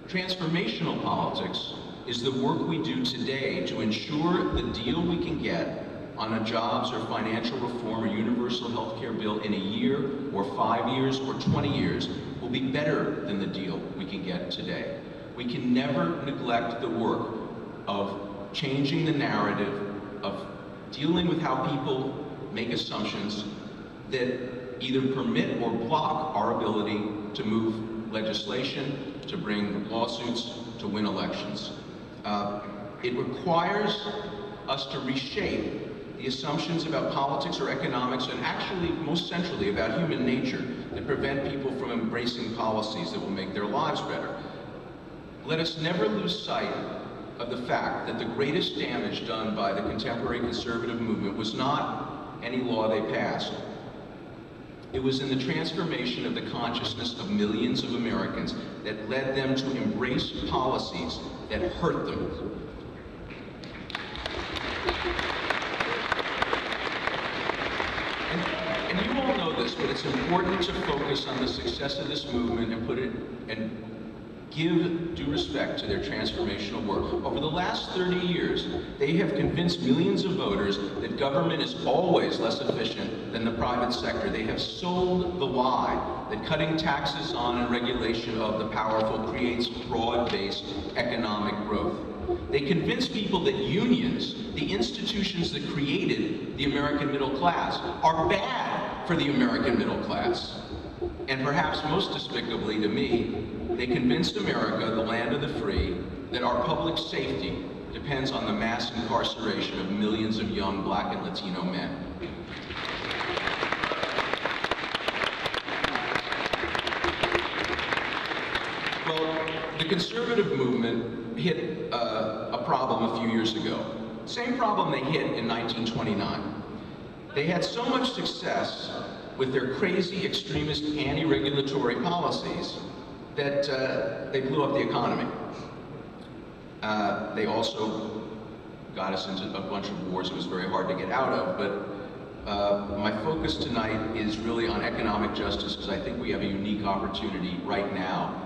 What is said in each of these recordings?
Transformational politics is the work we do today to ensure the deal we can get on a jobs or financial reform or universal health care bill in a year or 5 years or 20 years will be better than the deal we can get today. We can never neglect the work of changing the narrative, of dealing with how people make assumptions that either permit or block our ability to move legislation, to bring lawsuits, to win elections. It requires us to reshape the assumptions about politics or economics, and actually, most centrally, about human nature that prevent people from embracing policies that will make their lives better. Let us never lose sight of the fact that the greatest damage done by the contemporary conservative movement was not any law they passed. It was in the transformation of the consciousness of millions of Americans that led them to embrace policies that hurt them. And you all know this, but it's important to focus on the success of this movement and give due respect to their transformational work. Over the last 30 years, they have convinced millions of voters that government is always less efficient than the private sector. They have sold the lie that cutting taxes on and regulation of the powerful creates broad-based economic growth. They convince people that unions, the institutions that created the American middle class, are bad for the American middle class. And perhaps most despicably to me, they convinced America, the land of the free, that our public safety depends on the mass incarceration of millions of young Black and Latino men. Well, the conservative movement hit a problem a few years ago. Same problem they hit in 1929. They had so much success with their crazy, extremist, anti-regulatory policies that they blew up the economy. They also got us into a bunch of wars it was very hard to get out of, but my focus tonight is really on economic justice, because I think we have a unique opportunity right now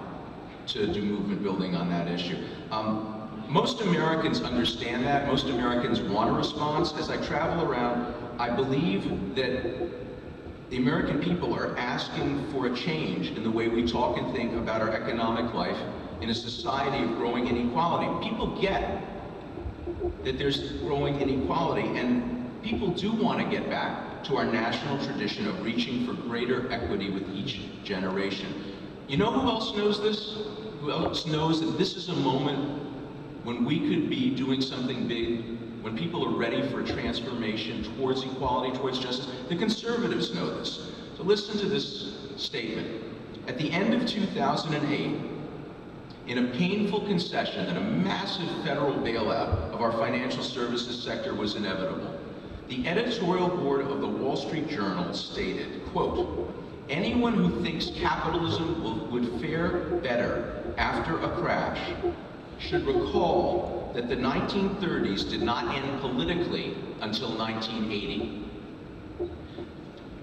to do movement building on that issue. Most Americans understand that. Most Americans want a response. As I travel around, I believe that the American people are asking for a change in the way we talk and think about our economic life in a society of growing inequality. People get that there's growing inequality, and people do want to get back to our national tradition of reaching for greater equity with each generation. You know who else knows this? Who else knows that this is a moment when we could be doing something big, when people are ready for a transformation towards equality, towards justice? The conservatives know this. So listen to this statement. At the end of 2008, in a painful concession that a massive federal bailout of our financial services sector was inevitable, the editorial board of the Wall Street Journal stated, quote, "Anyone who thinks capitalism would fare better after a crash should recall that the 1930s did not end politically until 1980.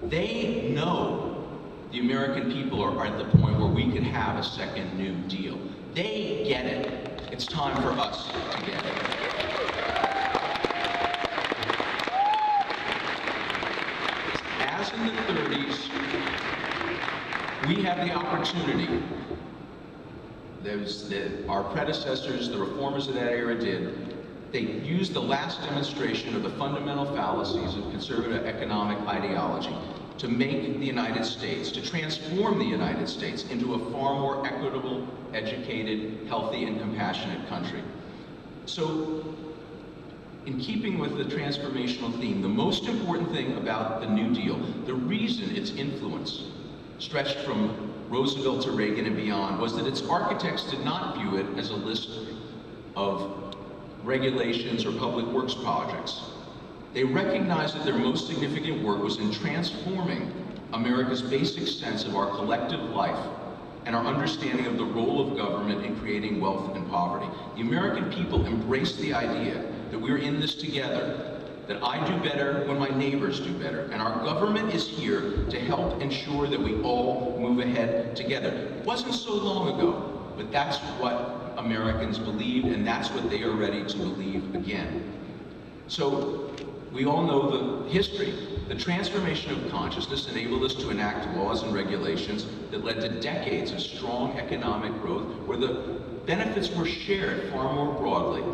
They know the American people are at the point where we could have a second New Deal. They get it. It's time for us to get it." As in the 30s, we have the opportunity. Our predecessors, the reformers of that era did. They used the last demonstration of the fundamental fallacies of conservative economic ideology to make the United States, to transform the United States into a far more equitable, educated, healthy, and compassionate country. So, in keeping with the transformational theme, the most important thing about the New Deal, the reason its influence stretched from Roosevelt to Reagan and beyond, was that its architects did not view it as a list of regulations or public works projects. They recognized that their most significant work was in transforming America's basic sense of our collective life and our understanding of the role of government in creating wealth and poverty. The American people embraced the idea that we're in this together, that I do better when my neighbors do better, and our government is here to help ensure that we all move ahead together. It wasn't so long ago but that's what Americans believed, and that's what they are ready to believe again. So we all know the history. The transformation of consciousness enabled us to enact laws and regulations that led to decades of strong economic growth where the benefits were shared far more broadly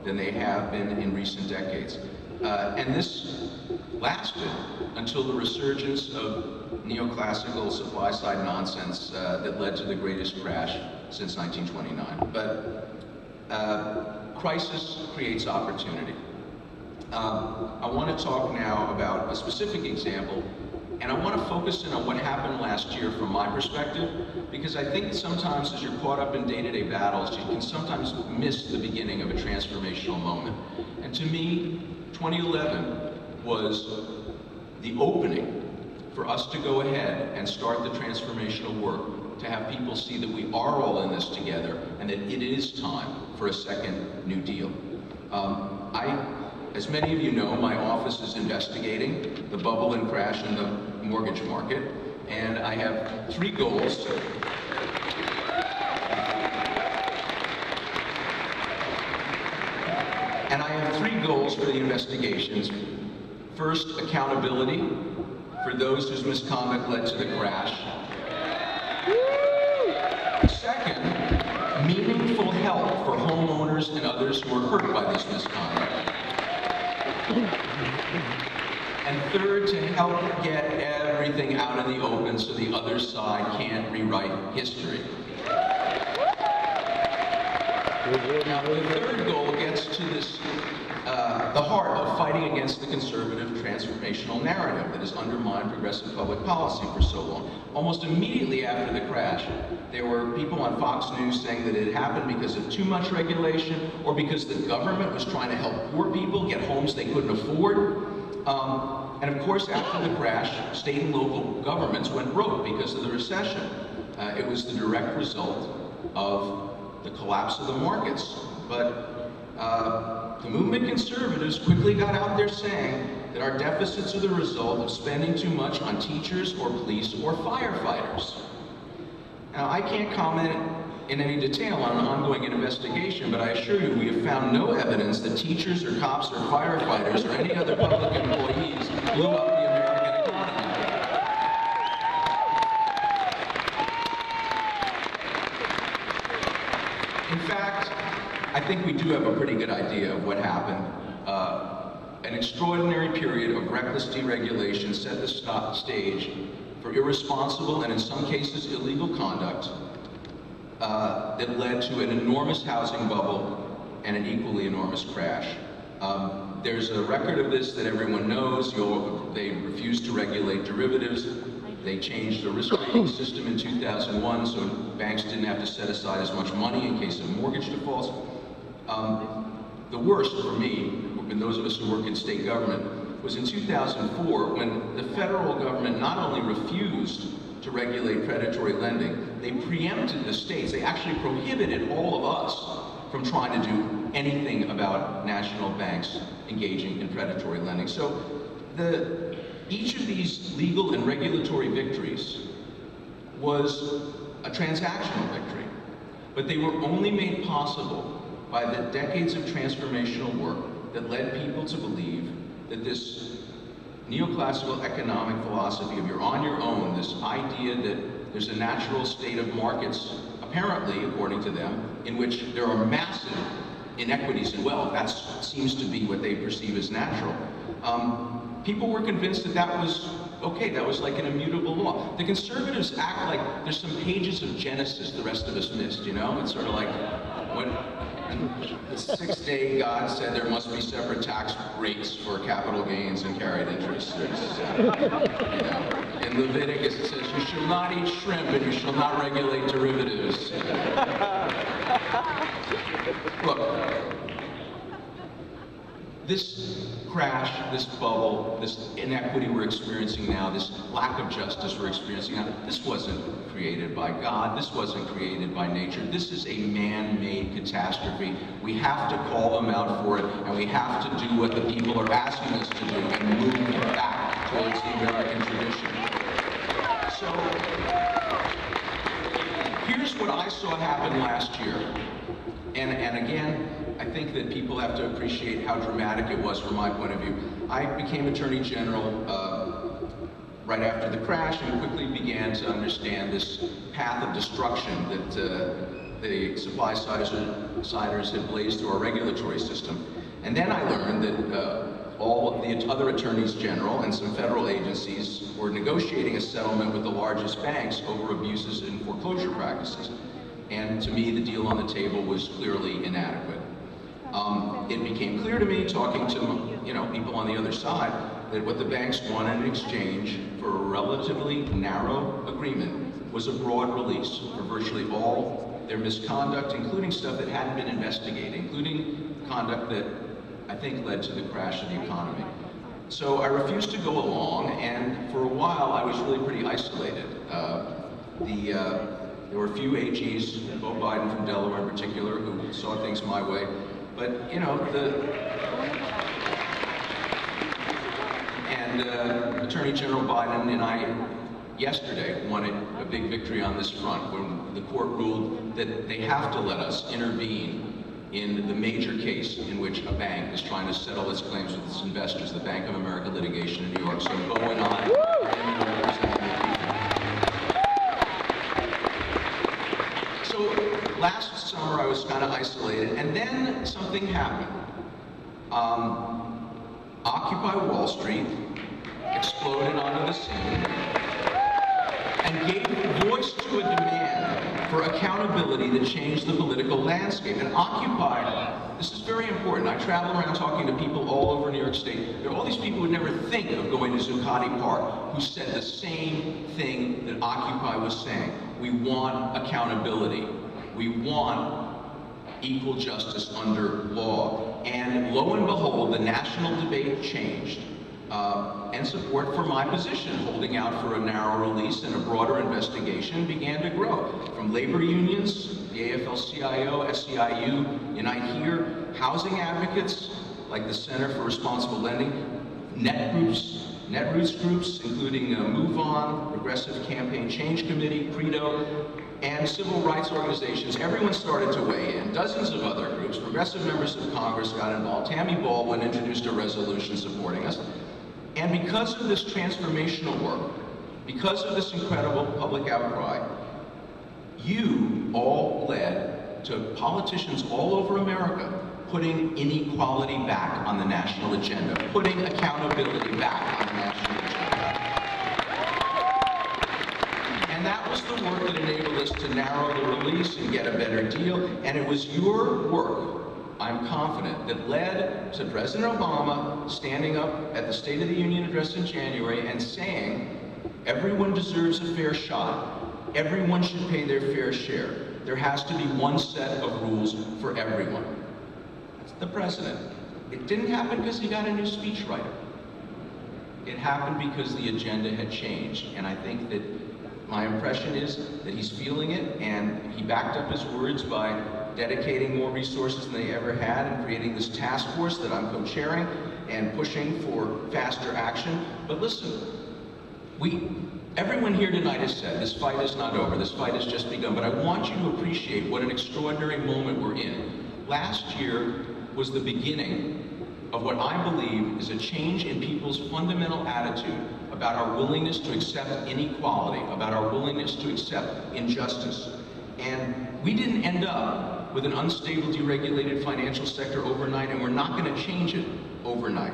than they have been in recent decades. And this lasted until the resurgence of neoclassical supply-side nonsense that led to the greatest crash since 1929. But crisis creates opportunity. I want to talk now about a specific example, and I want to focus in on what happened last year from my perspective, because I think sometimes as you're caught up in day-to-day battles, you can sometimes miss the beginning of a transformational moment. And to me, 2011 was the opening for us to go ahead and start the transformational work, to have people see that we are all in this together and that it is time for a second New Deal. As many of you know, my office is investigating the bubble and crash in the mortgage market, and I have 3 goals. And I have 3 goals for the investigations. First, accountability for those whose misconduct led to the crash. Second, meaningful help for homeowners and others who are hurt by this misconduct. And third, to help get everything out in the open so the other side can't rewrite history. Now, the third goal gets to this, the heart of fighting against the conservative transformational narrative that has undermined progressive public policy for so long. Almost immediately after the crash, there were people on Fox News saying that it happened because of too much regulation or because the government was trying to help poor people get homes they couldn't afford. And of course, after the crash, state and local governments went broke because of the recession. It was the direct result of the collapse of the markets. But the movement conservatives quickly got out there saying that our deficits are the result of spending too much on teachers or police or firefighters. Now, I can't comment in any detail on an ongoing investigation, but I assure you we have found no evidence that teachers or cops or firefighters or any other public employees blew up the American economy. In fact, I think we do have a pretty good idea of what happened. An extraordinary period of reckless deregulation set the stage for irresponsible and in some cases illegal conduct that led to an enormous housing bubble and an equally enormous crash. There's a record of this that everyone knows. They refused to regulate derivatives. They changed the risk rating system in 2001 so banks didn't have to set aside as much money in case of mortgage defaults. The worst for me, and those of us who work in state government, was in 2004 when the federal government not only refused to regulate predatory lending, they preempted the states. They actually prohibited all of us from trying to do anything about national banks engaging in predatory lending. So each of these legal and regulatory victories was a transactional victory, but they were only made possible by the decades of transformational work that led people to believe that this neoclassical economic philosophy of you're on your own, this idea that there's a natural state of markets, apparently, according to them, in which there are massive inequities in wealth. That seems to be what they perceive as natural. People were convinced that that was okay, that was like an immutable law. The conservatives act like there's some pages of Genesis the rest of us missed, you know? It's sort of like, when the 6th day God said there must be separate tax rates for capital gains and carried interest. In Leviticus it says you shall not eat shrimp and you shall not regulate derivatives. Look, this crash, this bubble, this inequity we're experiencing now, this lack of justice we're experiencing now, this wasn't created by God, this wasn't created by nature, this is a man-made catastrophe. We have to call them out for it, and we have to do what the people are asking us to do and move back towards the American tradition. So, here's what I saw happen last year. And again, I think that people have to appreciate how dramatic it was from my point of view. I became Attorney General right after the crash and quickly began to understand this path of destruction that the supply-siders had blazed through our regulatory system. And then I learned that all of the other attorneys general and some federal agencies were negotiating a settlement with the largest banks over abuses in foreclosure practices. And to me, the deal on the table was clearly inadequate. It became clear to me, talking to people on the other side, that what the banks wanted in exchange for a relatively narrow agreement was a broad release for virtually all their misconduct, including stuff that hadn't been investigated, including conduct that I think led to the crash of the economy. So I refused to go along, and for a while I was really pretty isolated. There were a few AGs, Bo Biden from Delaware in particular, who saw things my way. But, Attorney General Biden and I yesterday won a big victory on this front when the court ruled that they have to let us intervene in the major case in which a bank is trying to settle its claims with its investors, the Bank of America litigation in New York. So Bo and I So last summer I was kind of isolated, and then something happened. Occupy Wall Street exploded onto the scene and gave voice to a demand for accountability that changed the political landscape. And Occupy, this is very important. I travel around talking to people all over New York State. There are all these people who would never think of going to Zuccotti Park who said the same thing that Occupy was saying. We want accountability. We want equal justice under law. And lo and behold, the national debate changed. And support for my position, holding out for a narrow release and a broader investigation, began to grow. From labor unions, the AFL-CIO, SEIU, Unite Here, housing advocates like the Center for Responsible Lending, Netroots groups, including Move On, Progressive Campaign Change Committee, Credo, and civil rights organizations. Everyone started to weigh in. Dozens of other groups, progressive members of Congress got involved. Tammy Baldwin introduced a resolution supporting us. And because of this transformational work, because of this incredible public outcry, you all led to politicians all over America putting inequality back on the national agenda, putting accountability back on the national agenda. And that was the work that enabled us to narrow the release and get a better deal. And it was your work, I'm confident, that led to President Obama standing up at the State of the Union address in January and saying, everyone deserves a fair shot. Everyone should pay their fair share. There has to be one set of rules for everyone. That's the president. It didn't happen because he got a new speechwriter. It happened because the agenda had changed. And I think that my impression is that he's feeling it, and he backed up his words by dedicating more resources than they ever had and creating this task force that I'm co-chairing and pushing for faster action. But listen, everyone here tonight has said this fight is not over, this fight has just begun, but I want you to appreciate what an extraordinary moment we're in. Last year was the beginning of what I believe is a change in people's fundamental attitude about our willingness to accept inequality, about our willingness to accept injustice. And we didn't end up with an unstable, deregulated financial sector overnight, and we're not going to change it overnight.